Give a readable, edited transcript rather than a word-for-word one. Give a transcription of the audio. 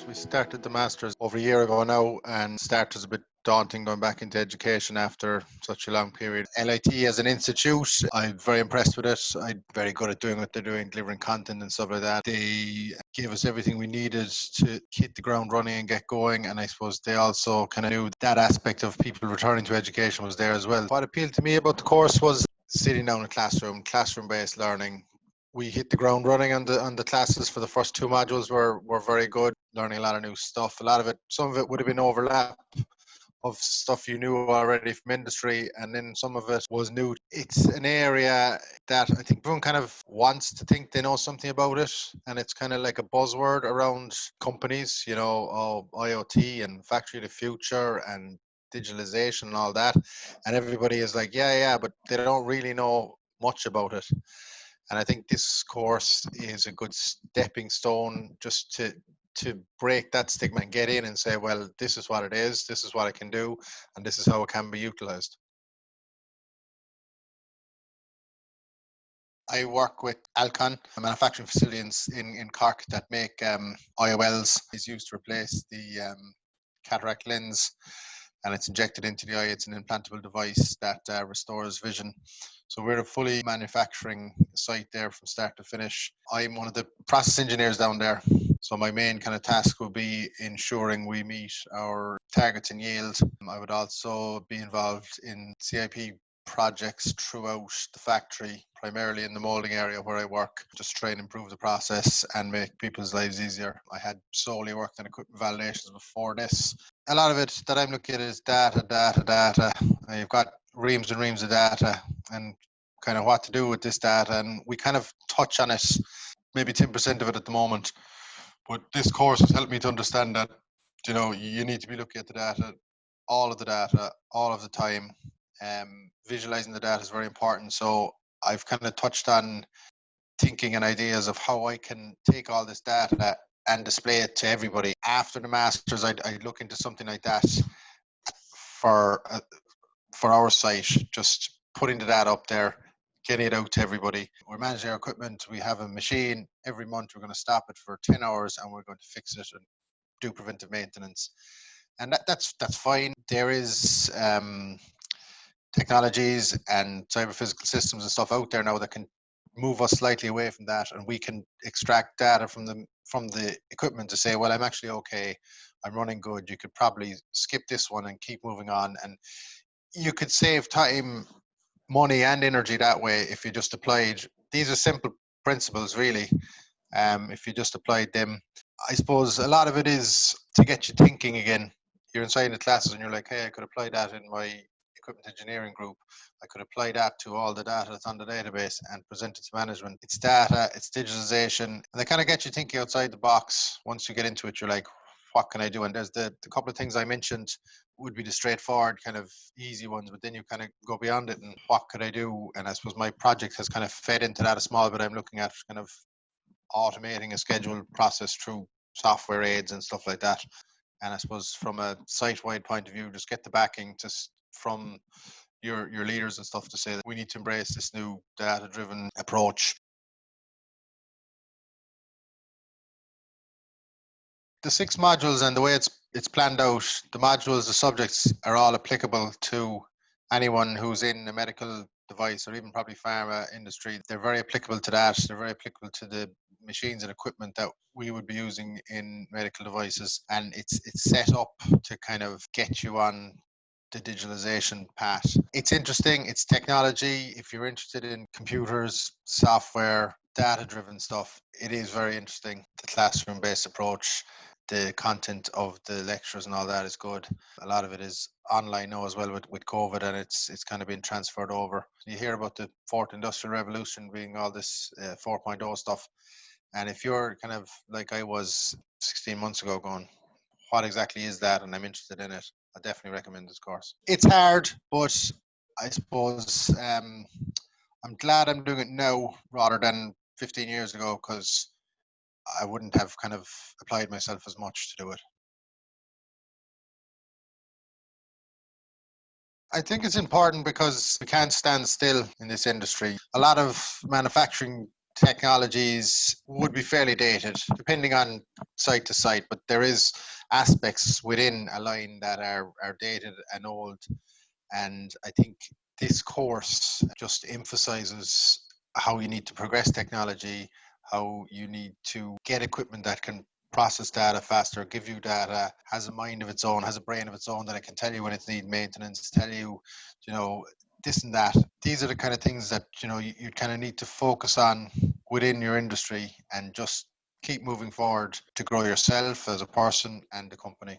We started the Masters over a year ago now, and start was a bit daunting going back into education after such a long period. LIT as an institute, I'm very impressed with it. I'm very good at doing what they're doing, delivering content and stuff like that. They gave us everything we needed to hit the ground running and get going, and I suppose they also kind of knew that aspect of people returning to education was there as well. What appealed to me about the course was sitting down in a classroom-based learning. We hit the ground running on the classes for the first two modules were very good, learning a lot of new stuff. A lot of it, some of it would have been overlap of stuff you knew already from industry, and then some of it was new. It's an area that I think everyone kind of wants to think they know something about it, and it's kind of like a buzzword around companies, IoT and factory of the future and digitalization and all that, and everybody is like, yeah, but they don't really know much about it. And I think this course is a good stepping stone just to break that stigma and get in and say, well, this is what it is, this is what I can do, and this is how it can be utilized. I work with Alcon, a manufacturing facility in Cork that make IOLs. It's used to replace the cataract lens, and it's injected into the eye. It's an implantable device that restores vision. So we're a fully manufacturing site there from start to finish. I'm one of the process engineers down there. So my main kind of task will be ensuring we meet our targets in yield. I would also be involved in CIP projects throughout the factory, primarily in the molding area where I work, just try and improve the process and make people's lives easier. I had solely worked on equipment validations before this. A lot of it that I'm looking at is data. You've got reams and reams of data and kind of what to do with this data, and we kind of touch on it, maybe 10% of it at the moment. But this course has helped me to understand that, you need to be looking at the data, all of the time. Visualizing the data is very important. So I've kind of touched on thinking and ideas of how I can take all this data and display it to everybody. After the Masters, I'd look into something like that for our site, just putting the data up there, getting it out to everybody. We're managing our equipment. We have a machine. Every month we're going to stop it for 10 hours and we're going to fix it and do preventive maintenance. And that's fine. There is technologies and cyber physical systems and stuff out there now that can move us slightly away from that, and we can extract data from the equipment to say, well, I'm actually okay, I'm running good. You could probably skip this one and keep moving on, and you could save time, money and energy that way if you just applied. These are simple principles really. If you just applied them, I suppose a lot of it is to get you thinking again. You're inside the classes and you're like, hey, I could apply that in my equipment engineering group. I could apply that to all the data that's on the database and present it to management. It's data, it's digitalization, and they kind of get you thinking outside the box. Once you get into it, you're like, what can I do? And there's the couple of things I mentioned would be the straightforward kind of easy ones, but then you kind of go beyond it and what could I do? And I suppose my project has kind of fed into that a small bit. I'm looking at kind of automating a scheduled process through software aids and stuff like that. And I suppose from a site-wide point of view, just get the backing from your leaders and stuff to say that we need to embrace this new data-driven approach. The 6 modules and the way it's planned out, the modules, the subjects are all applicable to anyone who's in the medical device or even probably pharma industry. They're very applicable to that. They're very applicable to the machines and equipment that we would be using in medical devices. And it's set up to kind of get you on the digitalization path. It's interesting. It's technology. If you're interested in computers, software, data-driven stuff, it is very interesting. The classroom-based approach, the content of the lectures and all that is good. A lot of it is online now as well with COVID, and it's kind of been transferred over. You hear about the fourth industrial revolution being all this 4.0 stuff. And if you're kind of like I was 16 months ago going, what exactly is that? And I'm interested in it, I definitely recommend this course. It's hard, but I suppose I'm glad I'm doing it now rather than 15 years ago, because I wouldn't have kind of applied myself as much to do it. I think it's important because we can't stand still in this industry. A lot of manufacturing technologies would be fairly dated, depending on site to site, but there is aspects within a line that are dated and old. And I think this course just emphasizes how you need to progress technology, how you need to get equipment that can process data faster, give you data, has a mind of its own, has a brain of its own, that it can tell you when it needs maintenance, tell you, you know, this and that. These are the kind of things that, you know, you kind of need to focus on within your industry and just keep moving forward to grow yourself as a person and the company.